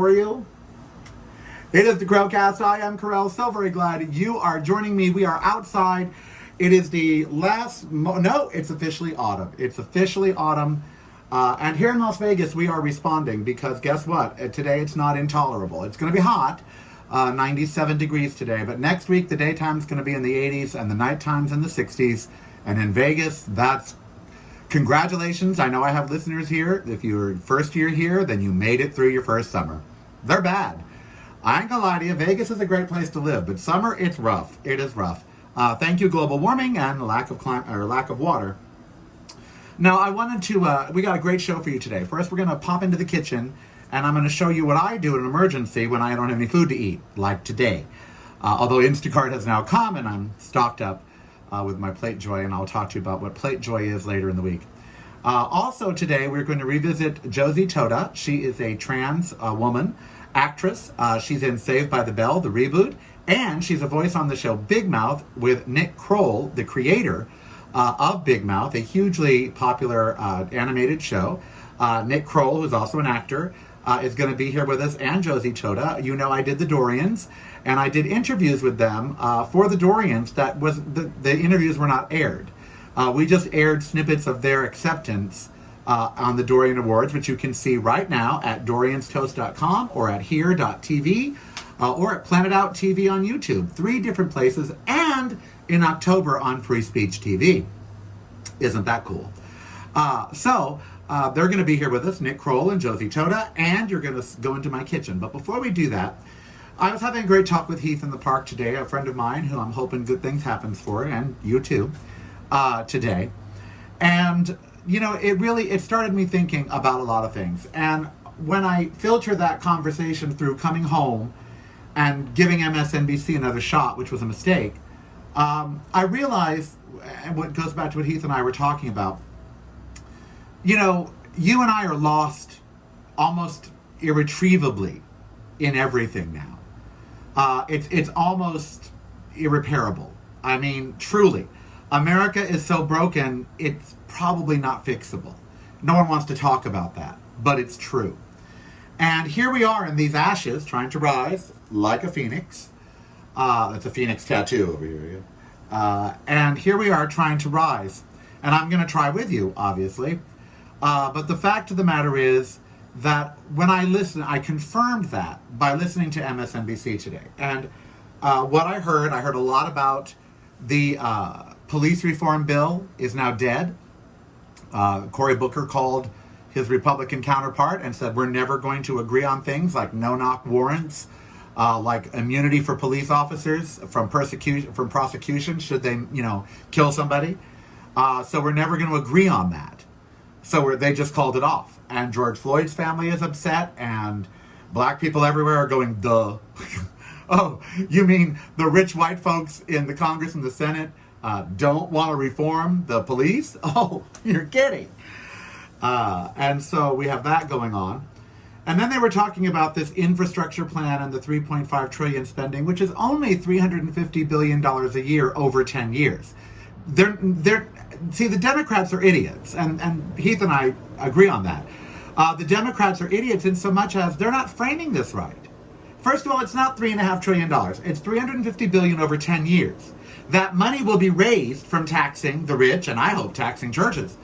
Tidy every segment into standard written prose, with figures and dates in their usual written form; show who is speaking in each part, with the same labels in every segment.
Speaker 1: are you? It is the Krellcast. I am Karel. So very glad you are joining me. We are outside. It is the it's officially autumn. It's officially autumn. And here in Las Vegas, we are responding because guess what? Today it's not intolerable. It's going to be hot, 97 degrees today. But next week, the daytime's going to be in the 80s and the nighttime's in the 60s. And in Vegas, that's congratulations. I know I have listeners here. If you're first year here, then you made it through your first summer. They're bad. I ain't gonna lie to you, Vegas is a great place to live, but summer, it's rough. It is rough. Thank you, global warming and lack of water. Now, I wanted to, we got a great show for you today. First, we're gonna pop into the kitchen, and I'm gonna show you what I do in an emergency when I don't have any food to eat, like today. Although Instacart has now come, and I'm stocked up with my Plate Joy, and I'll talk to you about what Plate Joy is later in the week. Also today, we're going to revisit Josie Totah. She is a trans woman, actress. She's in Saved by the Bell, the reboot, and she's a voice on the show Big Mouth with Nick Kroll, the creator of Big Mouth, a hugely popular animated show. Nick Kroll, who's also an actor, is going to be here with us, and Josie Totah. You know, I did the Dorians, and I did interviews with them for the Dorians. That was the interviews were not aired. We just aired snippets of their acceptance on the Dorian Awards, which you can see right now at dorianstoast.com or at here.tv or at Planet Out TV on YouTube. 3 different places, and in October on Free Speech TV. Isn't that cool? They're going to be here with us, Nick Kroll and Josie Totah, and you're going to go into my kitchen. But before we do that, I was having a great talk with Heath in the park today, a friend of mine who I'm hoping good things happens for, and you too, today. And you know, it started me thinking about a lot of things. And when I filter that conversation through coming home and giving MSNBC another shot, which was a mistake, I realized, and what goes back to what Heath and I were talking about, you know, you and I are lost almost irretrievably in everything now. It's almost irreparable. I mean, truly. America is so broken, it's probably not fixable. No one wants to talk about that, but it's true. And here we are in these ashes, trying to rise like a phoenix. That's a phoenix tattoo over here. And here we are trying to rise. And I'm going to try with you, obviously. But the fact of the matter is that when I listened, I confirmed that by listening to MSNBC today. And what I heard a lot about the police reform bill is now dead. Cory Booker called his Republican counterpart and said, we're never going to agree on things like no-knock warrants, like immunity for police officers from prosecution should they, kill somebody. So we're never going to agree on that. So they just called it off. And George Floyd's family is upset, and black people everywhere are going, duh. Oh, you mean the rich white folks in the Congress and the Senate don't want to reform the police? Oh, you're kidding. And so we have that going on. And then they were talking about this infrastructure plan and the $3.5 trillion spending, which is only $350 billion a year over 10 years. See, the Democrats are idiots, and Heath and I agree on that. The Democrats are idiots in so much as they're not framing this right. First of all, it's not $3.5 trillion. It's $350 billion over 10 years. That money will be raised from taxing the rich, and I hope taxing churches.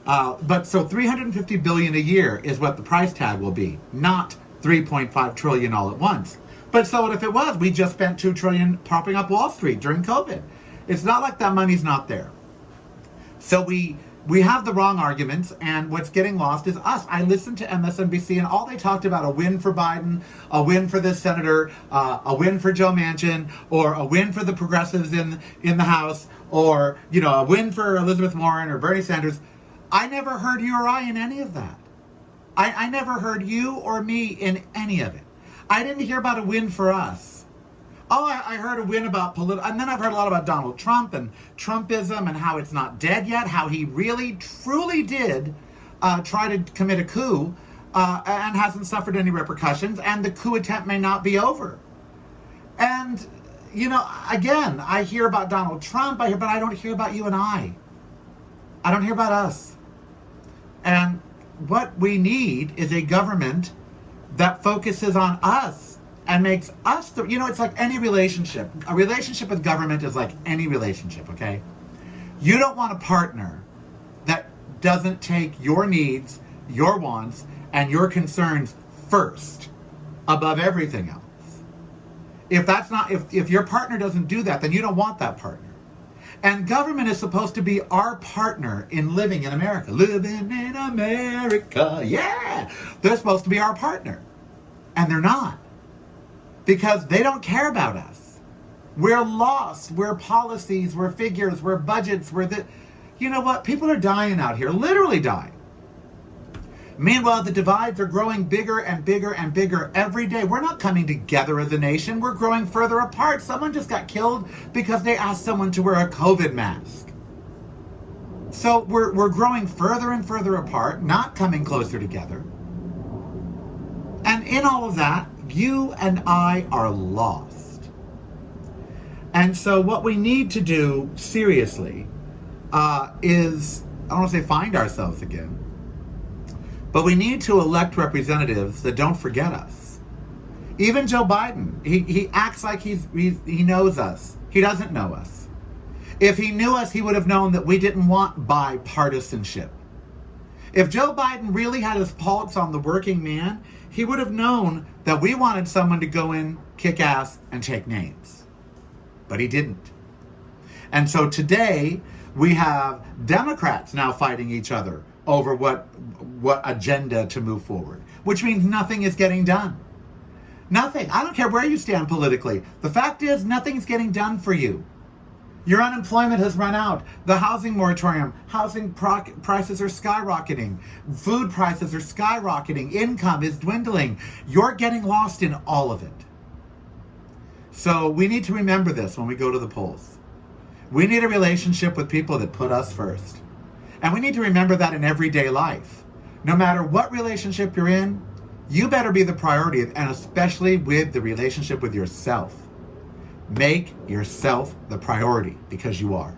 Speaker 1: But so $350 billion a year is what the price tag will be, not $3.5 trillion all at once. But so what if it was? We just spent $2 trillion propping up Wall Street during COVID. It's not like that money's not there. So we have the wrong arguments, and what's getting lost is us. I listened to MSNBC, and all they talked about, a win for Biden, a win for this senator, a win for Joe Manchin, or a win for the progressives in the House, or, a win for Elizabeth Warren or Bernie Sanders. I never heard you or I in any of that. I never heard you or me in any of it. I didn't hear about a win for us. Oh, I heard a win about and then I've heard a lot about Donald Trump and Trumpism and how it's not dead yet, how he really, truly did try to commit a coup and hasn't suffered any repercussions, and the coup attempt may not be over. And, again, I hear about Donald Trump, but I don't hear about you and I. I don't hear about us. And what we need is a government that focuses on us and makes us it's like any relationship. A relationship with government is like any relationship, okay? You don't want a partner that doesn't take your needs, your wants, and your concerns first above everything else. If your partner doesn't do that, then you don't want that partner. And government is supposed to be our partner in living in America. Living in America, yeah! They're supposed to be our partner. And they're not. Because they don't care about us. We're lost. We're policies, we're figures, we're budgets, You know what? People are dying out here, literally dying. Meanwhile, the divides are growing bigger and bigger and bigger every day. We're not coming together as a nation. We're growing further apart. Someone just got killed because they asked someone to wear a COVID mask. So we're growing further and further apart, not coming closer together. And in all of that, you and I are lost. And so what we need to do seriously is, I don't want to say find ourselves again, but we need to elect representatives that don't forget us. Even Joe Biden, he acts like he knows us. He doesn't know us. If he knew us, he would have known that we didn't want bipartisanship. If Joe Biden really had his pulse on the working man, he would have known that we wanted someone to go in, kick ass, and take names. But he didn't. And so today, we have Democrats now fighting each other over what agenda to move forward, which means nothing is getting done. Nothing. I don't care where you stand politically. The fact is, nothing's getting done for you. Your unemployment has run out. The housing moratorium, prices are skyrocketing. Food prices are skyrocketing. Income is dwindling. You're getting lost in all of it. So we need to remember this when we go to the polls. We need a relationship with people that put us first. And we need to remember that in everyday life. No matter what relationship you're in, you better be the priority, and especially with the relationship with yourself. Make yourself the priority, because you are.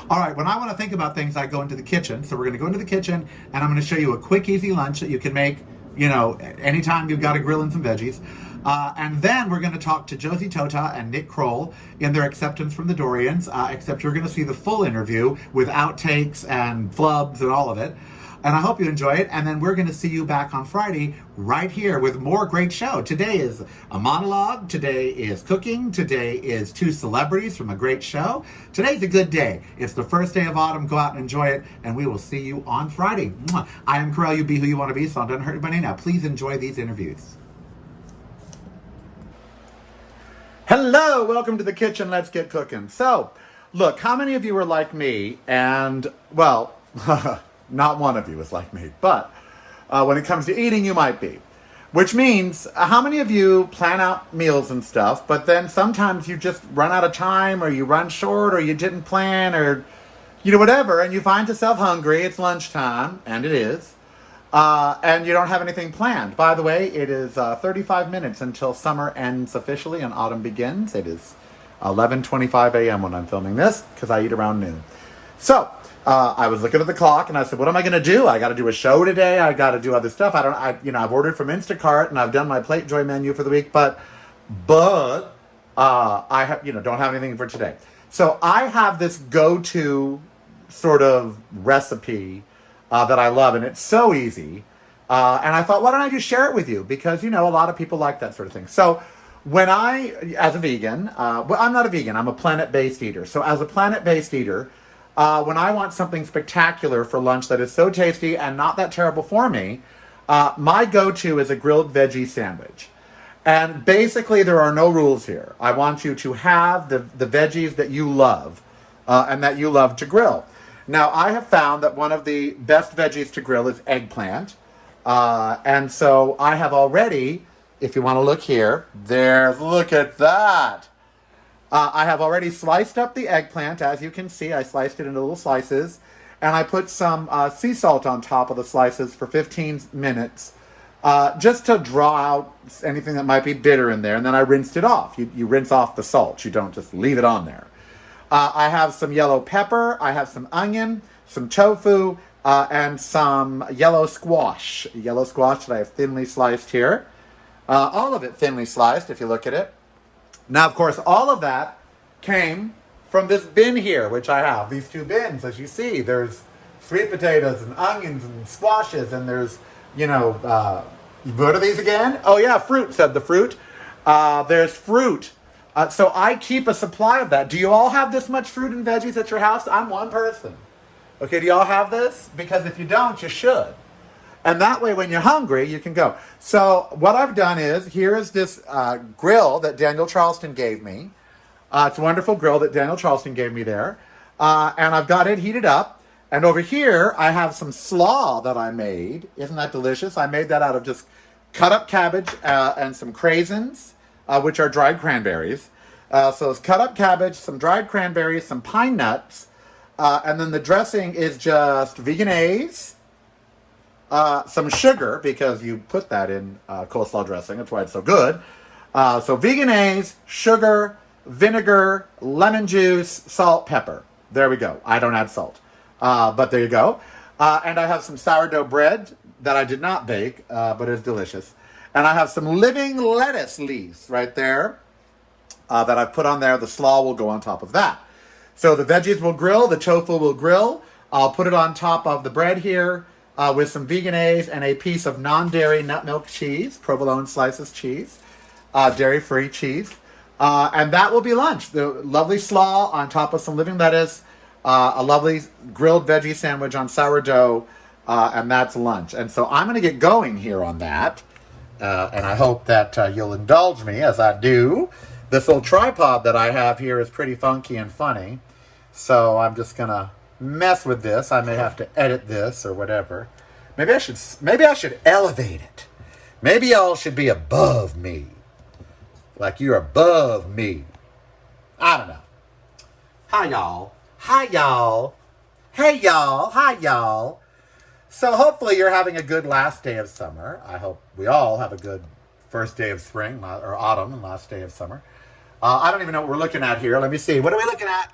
Speaker 1: All right, when I want to think about things, I go into the kitchen. So we're going to go into the kitchen, and I'm going to show you a quick, easy lunch that you can make, anytime you've got a grill and some veggies. And then we're going to talk to Josie, Totah, and Nick Kroll in their acceptance from the Dorians, except you're going to see the full interview with outtakes and flubs and all of it. And I hope you enjoy it. And then we're going to see you back on Friday right here with more great show. Today is a monologue. Today is cooking. Today is 2 celebrities from a great show. Today's a good day. It's the first day of autumn. Go out and enjoy it. And we will see you on Friday. Mwah. I am Karel. You be who you want to be, so it doesn't hurt anybody. Now, please enjoy these interviews. Hello, welcome to the kitchen. Let's get cooking. So, look, how many of you are like me? And, well, not one of you is like me, but when it comes to eating, you might be. Which means, how many of you plan out meals and stuff, but then sometimes you just run out of time, or you run short, or you didn't plan, or, whatever, and you find yourself hungry, it's lunchtime, and it is, and you don't have anything planned. By the way, it is 35 minutes until summer ends officially and autumn begins. It is 11:25 a.m. when I'm filming this, because I eat around noon. So, I was looking at the clock and I said, what am I going to do? I got to do a show today. I got to do other stuff. I've ordered from Instacart and I've done my Plate Joy menu for the week, but I have, don't have anything for today. So I have this go-to sort of recipe that I love, and it's so easy. And I thought, why don't I just share it with you? Because, a lot of people like that sort of thing. So as a vegan, I'm not a vegan, I'm a plant-based eater. So as a plant-based eater, when I want something spectacular for lunch that is so tasty and not that terrible for me, my go-to is a grilled veggie sandwich. And basically, there are no rules here. I want you to have the veggies that you love and that you love to grill. Now, I have found that one of the best veggies to grill is eggplant. And so I have already, if you want to look here, look at that. I have already sliced up the eggplant. As you can see, I sliced it into little slices. And I put some sea salt on top of the slices for 15 minutes. Just to draw out anything that might be bitter in there. And then I rinsed it off. You rinse off the salt. You don't just leave it on there. I have some yellow pepper. I have some onion, some tofu, and some yellow squash. Yellow squash that I have thinly sliced here. All of it thinly sliced, if you look at it. Now, of course, all of that came from this bin here, which I have. These two bins, as you see. There's sweet potatoes and onions and squashes, and there's, what are these again? Oh, yeah, fruit, said the fruit. There's fruit. So I keep a supply of that. Do you all have this much fruit and veggies at your house? I'm one person. Okay, do you all have this? Because if you don't, you should. And that way, when you're hungry, you can go. So what I've done is, here is this grill that Daniel Charleston gave me. It's a wonderful grill that Daniel Charleston gave me there. And I've got it heated up. And over here, I have some slaw that I made. Isn't that delicious? I made that out of just cut up cabbage and some craisins, which are dried cranberries. So it's cut up cabbage, some dried cranberries, some pine nuts. And then the dressing is just veganese, some sugar, because you put that in coleslaw dressing. That's why it's so good. So veganese, sugar, vinegar, lemon juice, salt, pepper. There we go. I don't add salt. But there you go. And I have some sourdough bread that I did not bake, but is delicious. And I have some living lettuce leaves right there that I've put on there. The slaw will go on top of that. So the veggies will grill, the tofu will grill. I'll put it on top of the bread here with some veganese and a piece of non-dairy nut milk cheese, provolone slices cheese, dairy-free cheese. And that will be lunch. The lovely slaw on top of some living lettuce, a lovely grilled veggie sandwich on sourdough, and that's lunch. And so I'm going to get going here on that. And I hope that you'll indulge me as I do. This little tripod that I have here is pretty funky and funny. So I'm just going to mess with this. I may have to edit this or whatever. Maybe I should elevate it. Maybe y'all should be above me. Like you're above me. I don't know. Hi, y'all. Hi, y'all. Hey, y'all. Hi, y'all. So hopefully you're having a good last day of summer. I hope we all have a good first day of spring or autumn and last day of summer. I don't even know what we're looking at here. Let me see. What are we looking at?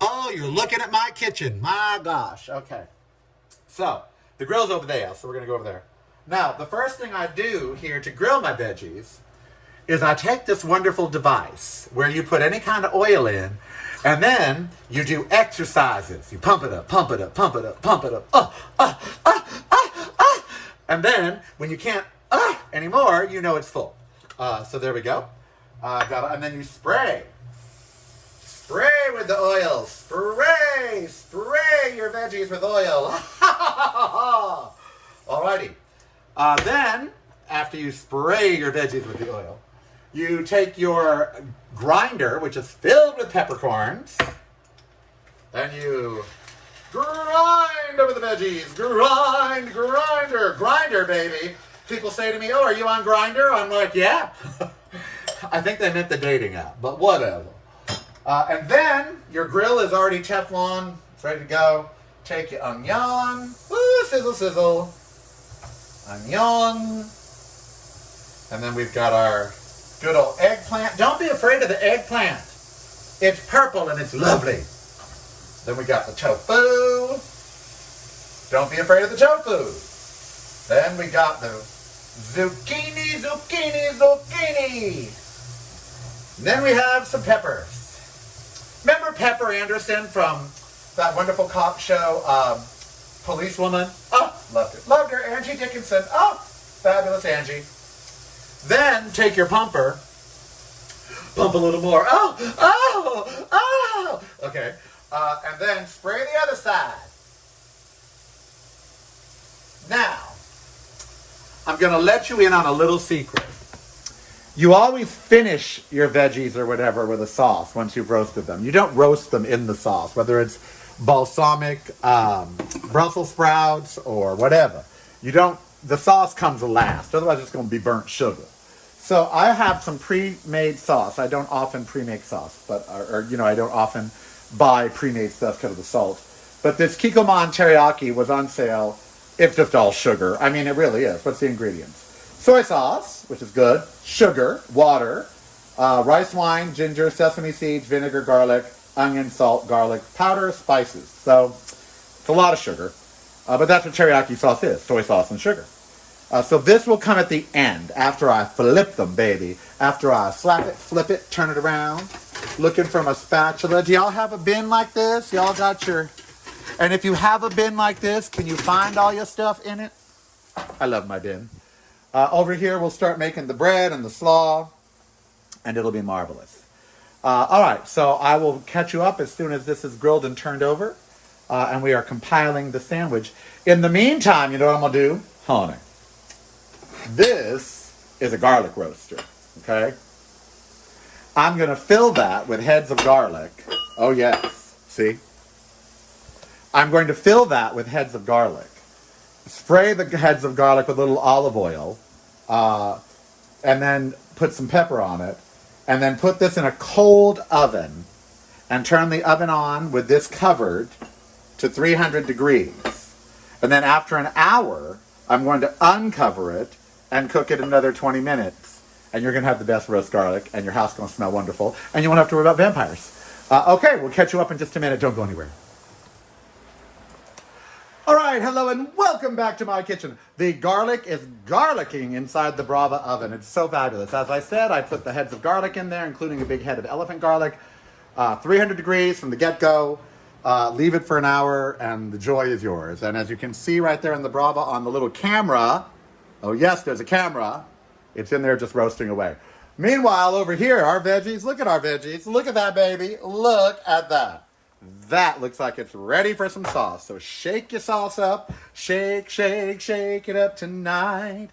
Speaker 1: Oh, you're looking at my kitchen. My gosh. Okay. So the grill's over there, so we're going to go over there. Now, the first thing I do here to grill my veggies is I take this wonderful device where you put any kind of oil in, and then you do exercises. You pump it up, pump it up, pump it up, pump it up. And then when you can't anymore, you know it's full. So there we go. And then you spray. Spray with the oil. Spray. Spray your veggies with oil. Alrighty. Then, after you spray your veggies with the oil, you take your grinder, which is filled with peppercorns, and you grind over the veggies. Grinder, baby. People say to me, oh, are you on Grindr? I'm like, yeah. I think they meant the dating app, but whatever. And then your grill is already Teflon. It's ready to go. Take your onion. Woo, sizzle, sizzle. Onion. And then we've got our good old eggplant. Don't be afraid of the eggplant. It's purple and it's lovely. Then we got the tofu. Don't be afraid of the tofu. Then we got the zucchini. Then we have some peppers. Remember Pepper Anderson from that wonderful cop show, Policewoman? Oh, loved it. Loved her. Angie Dickinson. Oh, fabulous Angie. Then take your pumper. Pump a little more. Oh. Okay. And then spray the other side. Now, I'm going to let you in on a little secret. You always finish your veggies or whatever with a sauce once you've roasted them. You don't roast them in the sauce, whether it's balsamic, Brussels sprouts, or whatever. The sauce comes last, otherwise it's going to be burnt sugar. So I have some pre-made sauce. I don't often pre-make sauce, I don't often buy pre-made stuff because of the salt. But this Kikkoman teriyaki was on sale. It's just all sugar. I mean, it really is. What's the ingredients? Soy sauce, which is good, sugar, water, rice wine, ginger, sesame seeds, vinegar, garlic, onion, salt, garlic powder, spices. So it's a lot of sugar. But that's what teriyaki sauce is, soy sauce and sugar. So this will come at the end, after I flip them, baby. After I slap it, flip it, turn it around. Looking from a spatula. Do y'all have a bin like this? Y'all got your... And if you have a bin like this, can you find all your stuff in it? I love my bin. Over here, we'll start making the bread and the slaw, and it'll be marvelous. All right, so I will catch you up as soon as this is grilled and turned over, and we are compiling the sandwich. In the meantime, you know what I'm going to do? Honey. This is a garlic roaster, okay? I'm going to fill that with heads of garlic. Oh, yes. See? I'm going to fill that with heads of garlic. Spray the heads of garlic with a little olive oil, and then put some pepper on it, and then put this in a cold oven, and turn the oven on with this covered to 300 degrees. And then after an hour, I'm going to uncover it and cook it another 20 minutes. And you're going to have the best roast garlic, and your house is going to smell wonderful, and you won't have to worry about vampires. Okay, we'll catch you up in just a minute. Don't go anywhere. All right, hello, and welcome back to my kitchen. The garlic is garlicking inside the Brava oven. It's so fabulous. As I said, I put the heads of garlic in there, including a big head of elephant garlic. 300 degrees from the get-go. Leave it for an hour, and the joy is yours. And as you can see right there in the Brava on the little camera, oh yes, there's a camera. It's in there just roasting away. Meanwhile, over here, our veggies. Look at our veggies. Look at that, baby. Look at that. That looks like it's ready for some sauce. So shake your sauce up. Shake, shake, shake it up tonight.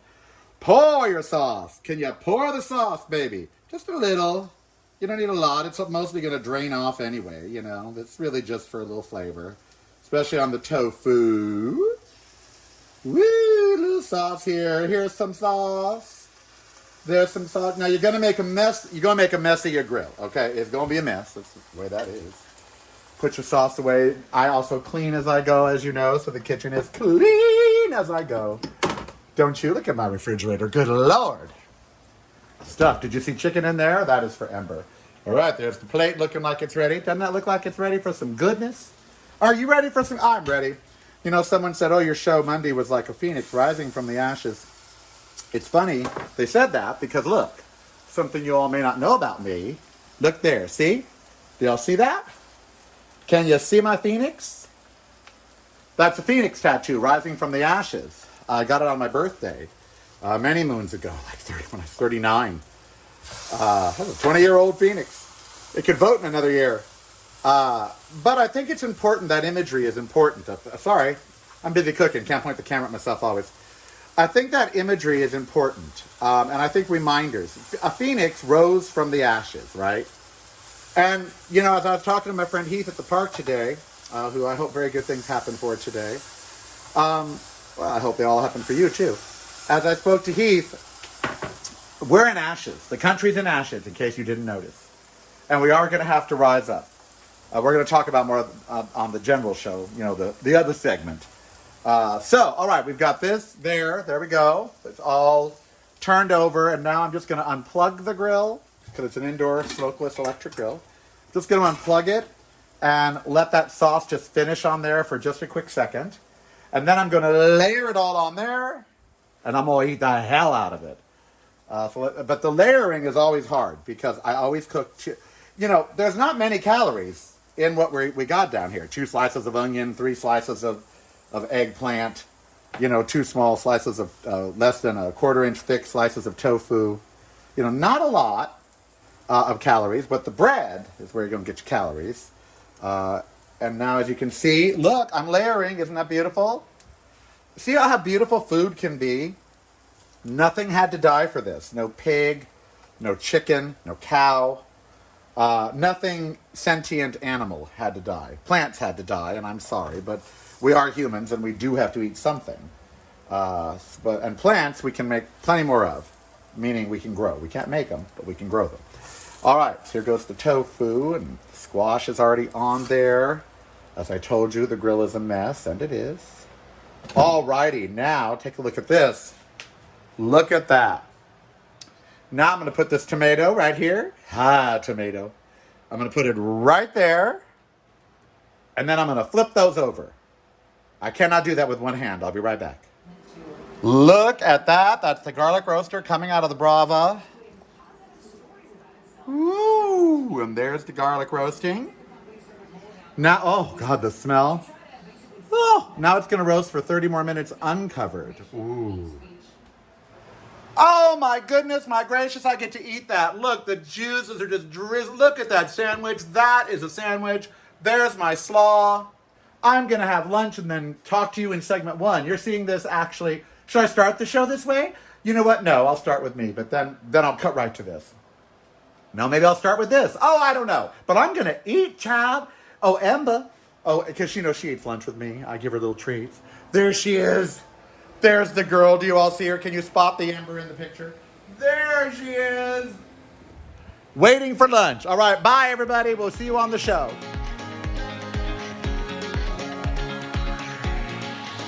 Speaker 1: Pour your sauce. Can you pour the sauce, baby? Just a little. You don't need a lot. It's mostly going to drain off anyway, you know. It's really just for a little flavor. Especially on the tofu. Woo, little sauce here. Here's some sauce. There's some sauce. Now you're going to make a mess. You're going to make a mess of your grill, okay? It's going to be a mess. That's the way that is. Put your sauce away. I also clean as I go, as you know, so the kitchen is clean as I go. Don't you? Look at my refrigerator. Good Lord. Stuff. Did you see chicken in there? That is for Ember. All right, there's the plate looking like it's ready. Doesn't that look like it's ready for some goodness? Are you ready for some? I'm ready. You know, someone said, oh, your show Monday was like a phoenix rising from the ashes. It's funny they said that because, look, something you all may not know about me. Look there. See? Do y'all see that? Can you see my phoenix? That's a phoenix tattoo rising from the ashes. I got it on my birthday many moons ago, like 30, when I was 39. I was a 20-year-old phoenix. It could vote in another year. But I think it's important. That imagery is important. Sorry, I'm busy cooking. Can't point the camera at myself always. I think that imagery is important. And I think reminders. A phoenix rose from the ashes, right? And, you know, as I was talking to my friend Heath at the park today, who I hope very good things happen for today. Well, I hope they all happen for you, too. As I spoke to Heath, we're in ashes. The country's in ashes, in case you didn't notice. And we are going to have to rise up. We're going to talk about more on the general show, you know, the other segment. So, all right, we've got this there. There we go. It's all turned over. And now I'm just going to unplug the grill, because it's an indoor smokeless electric grill. Just going to unplug it and let that sauce just finish on there for just a quick second. And then I'm going to layer it all on there, and I'm going to eat the hell out of it. But the layering is always hard, because I always cook, you know, there's not many calories in what we got down here. 2 slices of onion, 3 slices of eggplant, you know, 2 small slices of less than a 1/4-inch thick slices of tofu. You know, not a lot of calories, but the bread is where you're going to get your calories. And now, as you can see, look, I'm layering. Isn't that beautiful? See how beautiful food can be? Nothing had to die for this. No pig, no chicken, no cow. Nothing sentient animal had to die. Plants had to die, and I'm sorry, but we are humans, and we do have to eat something. And plants we can make plenty more of, meaning we can grow. We can't make them, but we can grow them. All right, so here goes the tofu, and squash is already on there. As I told you, the grill is a mess, and it is. All righty, now take a look at this. Look at that. Now I'm going to put this tomato right here. Tomato. I'm going to put it right there. And then I'm going to flip those over. I cannot do that with one hand. I'll be right back. Look at that. That's the garlic roaster coming out of the Brava. Ooh, and there's the garlic roasting. Now, oh God, the smell. Oh, now it's gonna roast for 30 more minutes uncovered. Ooh. Oh my goodness, my gracious, I get to eat that. Look, the juices are just drizzled. Look at that sandwich. That is a sandwich. There's my slaw. I'm gonna have lunch and then talk to you in segment one. You're seeing this actually. Should I start the show this way? You know what? No, I'll start with me, but then I'll cut right to this. No, maybe I'll start with this. Oh, I don't know. But I'm gonna eat, child. Oh, Emma. Oh, because she eats lunch with me. I give her little treats. There she is. There's the girl. Do you all see her? Can you spot the Ember in the picture? There she is. Waiting for lunch. All right, bye everybody. We'll see you on the show.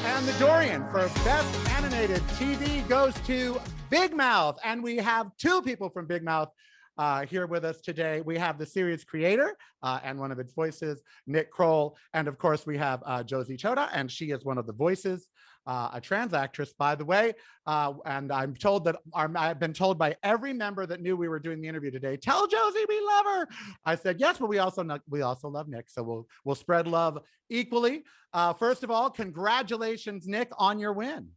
Speaker 1: And the Dorian for Best Animated TV goes to Big Mouth. And we have two people from Big Mouth here with us today. We have the series creator and one of its voices, Nick Kroll. And of course, we have Josie Totah, and she is one of the voices, a trans actress, by the way. And I'm told that I've been told by every member that knew we were doing the interview today, tell Josie we love her. I said, yes, but we also love Nick. So we'll spread love equally. First of all, congratulations, Nick, on your win.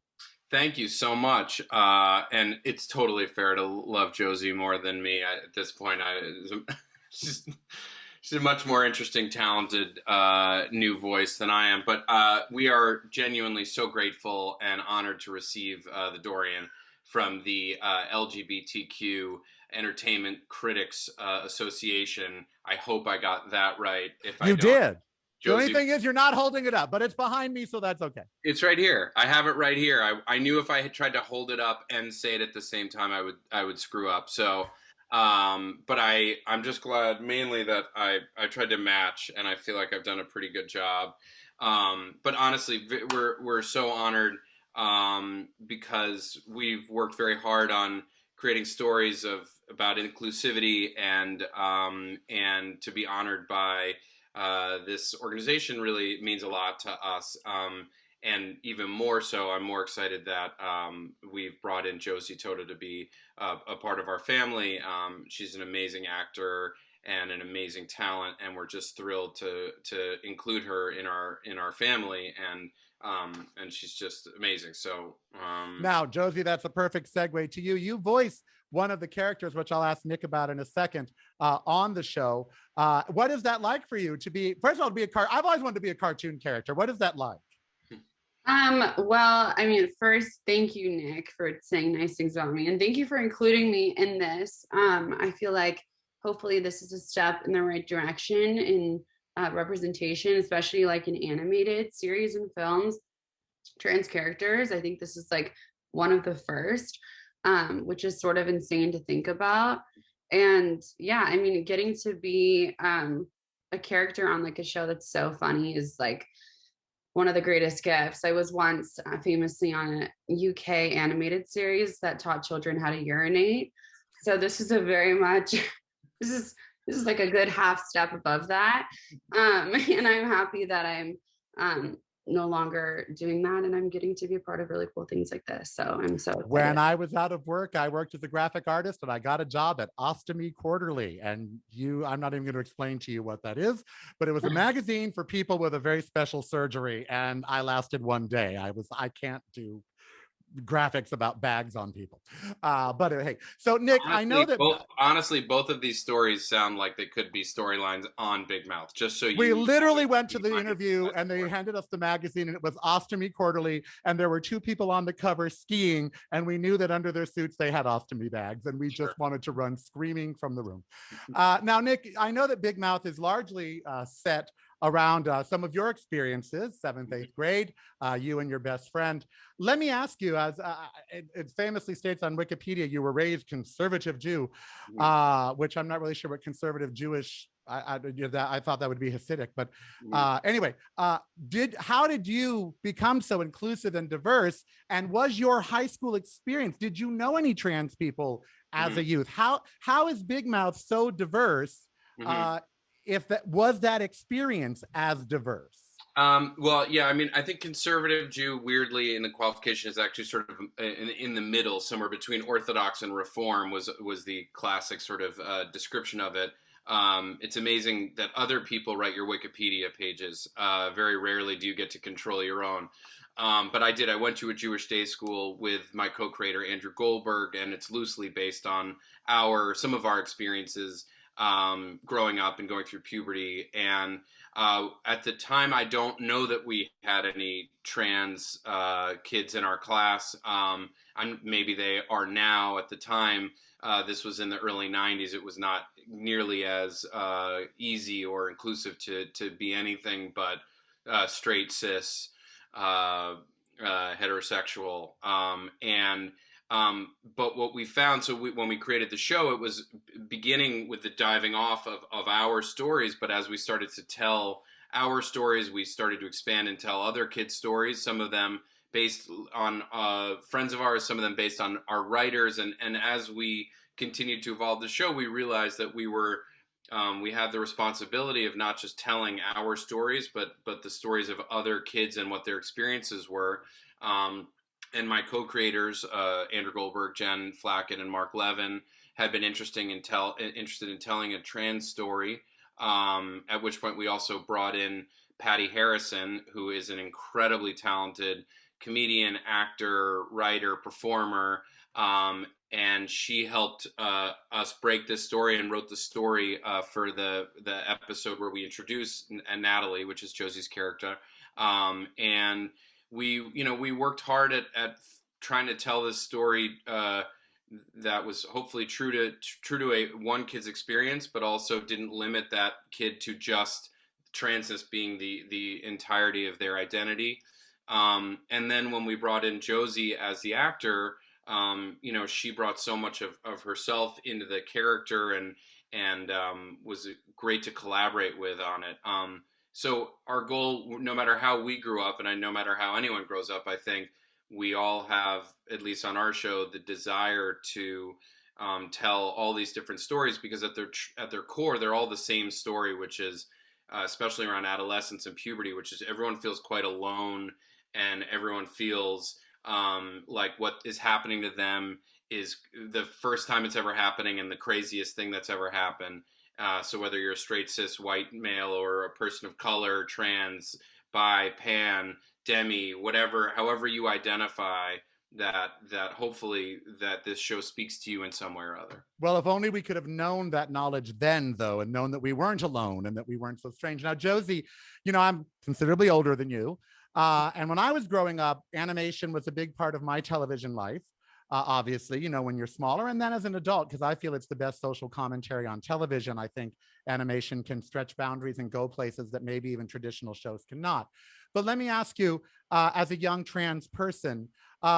Speaker 2: Thank you so much. And it's totally fair to love Josie more than me at this point. She's a much more interesting, talented new voice than I am. But we are genuinely so grateful and honored to receive the Dorian from the LGBTQ Entertainment Critics Association. I hope I got that right. If
Speaker 1: you did.
Speaker 2: Josie,
Speaker 1: the only thing is you're not holding it up, but it's behind me, so that's okay.
Speaker 2: It's right here. I have it right here. I knew if I had tried to hold it up and say it at the same time, I would screw up. So, but I'm just glad mainly that I tried to match, and I feel like I've done a pretty good job. But honestly, we're so honored because we've worked very hard on creating stories about inclusivity and to be honored by this organization really means a lot to us. And even more so, I'm more excited that we've brought in Josie Totah to be a part of our family. She's an amazing actor and an amazing talent, and we're just thrilled to include her in our family. And she's just amazing. So
Speaker 1: now, Josie, that's a perfect segue to you. You voice one of the characters, which I'll ask Nick about in a second, on the show. What is that like for you to be? First of all, I've always wanted to be a cartoon character. What is that like?
Speaker 3: Well, I mean, first, thank you, Nick, for saying nice things about me, and thank you for including me in this. I feel like hopefully this is a step in the right direction in representation, especially like in animated series and films, trans characters. I think this is like one of the first, which is sort of insane to think about. And yeah, I mean, getting to be a character on like a show that's so funny is like one of the greatest gifts. I was once famously on a UK animated series that taught children how to urinate. So this is a very much, this is like a good half step above that. And I'm happy that I'm no longer doing that, and I'm getting to be a part of really cool things like this. So I'm so excited.
Speaker 1: When I was out of work, I worked as a graphic artist, and I got a job at Ostomy Quarterly. And I'm not even going to explain to you what that is, but it was a magazine for people with a very special surgery, and I lasted one day. I can't do graphics about bags on people. But hey, so Nick,
Speaker 2: honestly,
Speaker 1: I know that
Speaker 2: both of these stories sound like they could be storylines on Big Mouth. Just so
Speaker 1: we literally went to the interview and they handed us the magazine, and it was Ostomy Quarterly, and there were two people on the cover skiing, and we knew that under their suits they had ostomy bags, and we just wanted to run screaming from the room. Now, Nick, I know that Big Mouth is largely set around some of your experiences, 7th, 8th grade, you and your best friend. Let me ask you, as it famously states on Wikipedia, you were raised conservative Jew, which I'm not really sure what conservative Jewish, I thought that would be Hasidic, but anyway, how did you become so inclusive and diverse? And was your high school experience, did you know any trans people as a youth? How is Big Mouth so diverse? If that was that experience as diverse?
Speaker 2: Well, yeah, I mean, I think conservative Jew, weirdly, in the qualification is actually sort of in the middle, somewhere between Orthodox and Reform was the classic sort of description of it. It's amazing that other people write your Wikipedia pages. Very rarely do you get to control your own. But I did. I went to a Jewish day school with my co-creator Andrew Goldberg, and it's loosely based on some of our experiences growing up and going through puberty. And at the time, I don't know that we had any trans kids in our class. And maybe they are now. At the time, this was in the early 90s. It was not nearly as easy or inclusive to be anything but straight, cis, heterosexual. But what we found, when we created the show, it was beginning with the diving off of our stories. But as we started to tell our stories, we started to expand and tell other kids' stories, some of them based on friends of ours, some of them based on our writers. And as we continued to evolve the show, we realized that we had the responsibility of not just telling our stories, but the stories of other kids and what their experiences were. And my co-creators, Andrew Goldberg, Jen Flackett, and Mark Levin, had been interested in telling a trans story. At which point we also brought in Patty Harrison, who is an incredibly talented comedian, actor, writer, performer. And she helped us break this story and wrote the story for the episode where we introduce Natalie, which is Josie's character. And we worked hard at trying to tell this story that was hopefully true to a one kid's experience, but also didn't limit that kid to just transness being the entirety of their identity. And then when we brought in Josie as the actor, she brought so much of herself into the character and was great to collaborate with on it. So our goal, no matter how we grew up, and no matter how anyone grows up, I think we all have, at least on our show, the desire to tell all these different stories, because at their core, they're all the same story, which is, especially around adolescence and puberty, which is everyone feels quite alone, and everyone feels like what is happening to them is the first time it's ever happening and the craziest thing that's ever happened. So whether you're a straight cis white male or a person of color, trans, bi, pan, demi, whatever, however you identify, that hopefully that this show speaks to you in some way or other.
Speaker 1: Well, if only we could have known that knowledge then, though, and known that we weren't alone and that we weren't so strange. Now, Josie, I'm considerably older than you. And when I was growing up, animation was a big part of my television life. Obviously, when you're smaller, and then as an adult, because I feel it's the best social commentary on television. I think animation can stretch boundaries and go places that maybe even traditional shows cannot. But let me ask you, as a young trans person,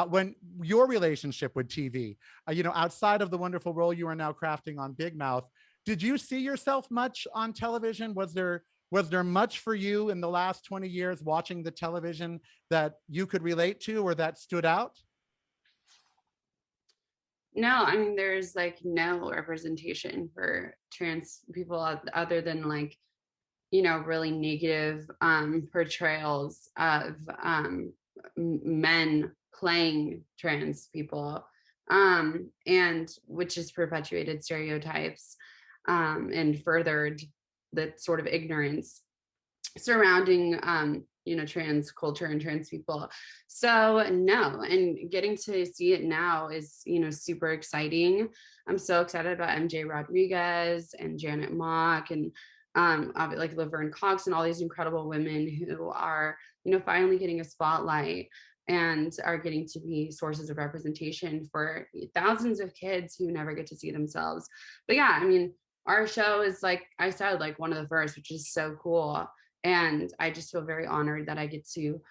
Speaker 1: when your relationship with TV, outside of the wonderful role you are now crafting on Big Mouth, did you see yourself much on television? Was there much for you in the last 20 years watching the television that you could relate to or that stood out?
Speaker 3: No, I mean, there's like no representation for trans people other than like, really negative portrayals of men playing trans people, and which has perpetuated stereotypes and furthered the sort of ignorance surrounding trans culture and trans people. So no, and getting to see it now is super exciting. I'm so excited about MJ Rodriguez and Janet Mock and like Laverne Cox and all these incredible women who are finally getting a spotlight and are getting to be sources of representation for thousands of kids who never get to see themselves. But yeah, I mean, our show is, like I said, like one of the first, which is so cool. And I just feel very honored that I get to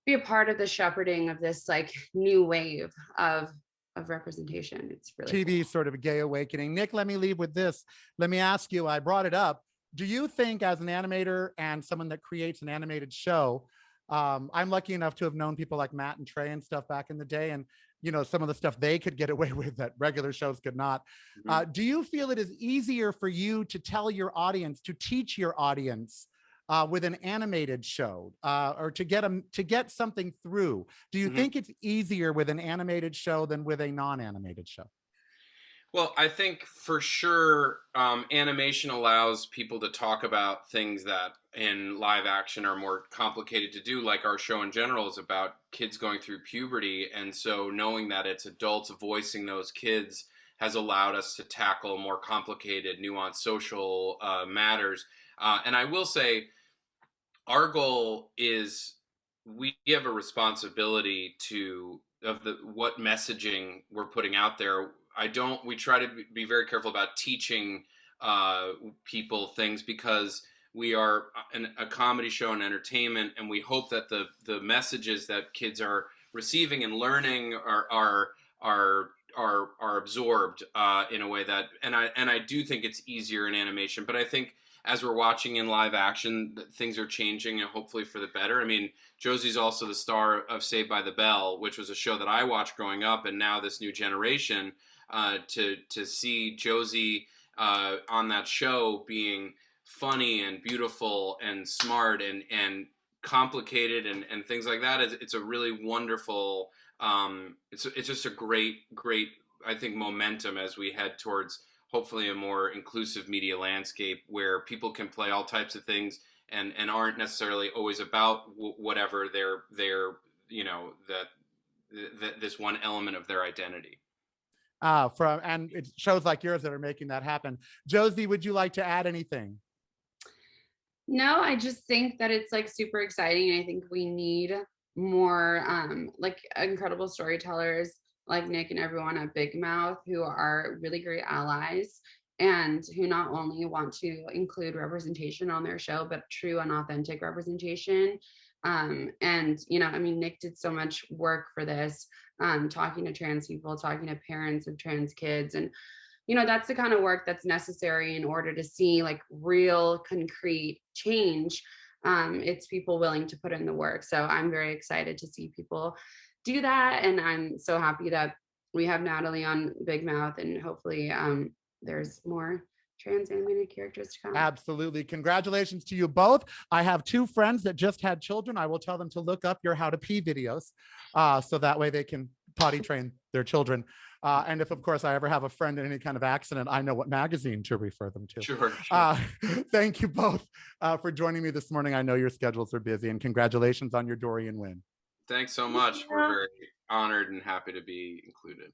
Speaker 3: be a part of the shepherding of this like new wave of representation. It's really
Speaker 1: TV
Speaker 3: cool.
Speaker 1: sort of a gay awakening. Nick, let me leave with this. Let me ask you, I brought it up. Do you think, as an animator and someone that creates an animated show, I'm lucky enough to have known people like Matt and Trey and stuff back in the day, and some of the stuff they could get away with that regular shows could not. Do you feel it is easier for you to tell your audience, to teach your audience with an animated show, or to get something through? Do you think it's easier with an animated show than with a non-animated show?
Speaker 2: Well, I think for sure, animation allows people to talk about things that in live action are more complicated to do. Like our show in general is about kids going through puberty. And so knowing that it's adults voicing those kids has allowed us to tackle more complicated, nuanced social matters. And I will say, our goal is we have a responsibility to of the what messaging we're putting out there. We try to be very careful about teaching people things, because we are a comedy show and entertainment, and we hope that the messages that kids are receiving and learning are absorbed in a way that, and I do think it's easier in animation, but I think as we're watching in live action, things are changing, and hopefully for the better. I mean, Josie's also the star of Saved by the Bell, which was a show that I watched growing up, and now this new generation, to see Josie on that show being funny and beautiful and smart and complicated and things like that, it's a really wonderful. It's just a great I think momentum as we head towards hopefully a more inclusive media landscape where people can play all types of things and aren't necessarily always about whatever their that this one element of their identity.
Speaker 1: And it's shows like yours that are making that happen. Josie, would you like to add anything?
Speaker 3: No, I just think that it's like super exciting. I think we need more like incredible storytellers like Nick and everyone at Big Mouth, who are really great allies and who not only want to include representation on their show, but true and authentic representation. And, you know, I mean, Nick did so much work for this, talking to trans people, talking to parents of trans kids. And, you know, that's the kind of work that's necessary in order to see like real concrete change. It's people willing to put in the work. So I'm very excited to see people do that. And I'm so happy that we have Natalie on Big Mouth, and hopefully there's more trans animated characters to come.
Speaker 1: Absolutely. Congratulations to you both. I have two friends that just had children. I will tell them to look up your how to pee videos, so that way they can potty train their children. And if, of course, I ever have a friend in any kind of accident, I know what magazine to refer them to.
Speaker 2: Sure.
Speaker 1: Thank you both for joining me this morning. I know your schedules are busy, and congratulations on your Dorian win.
Speaker 2: Thanks so much. We're very honored and happy to be included.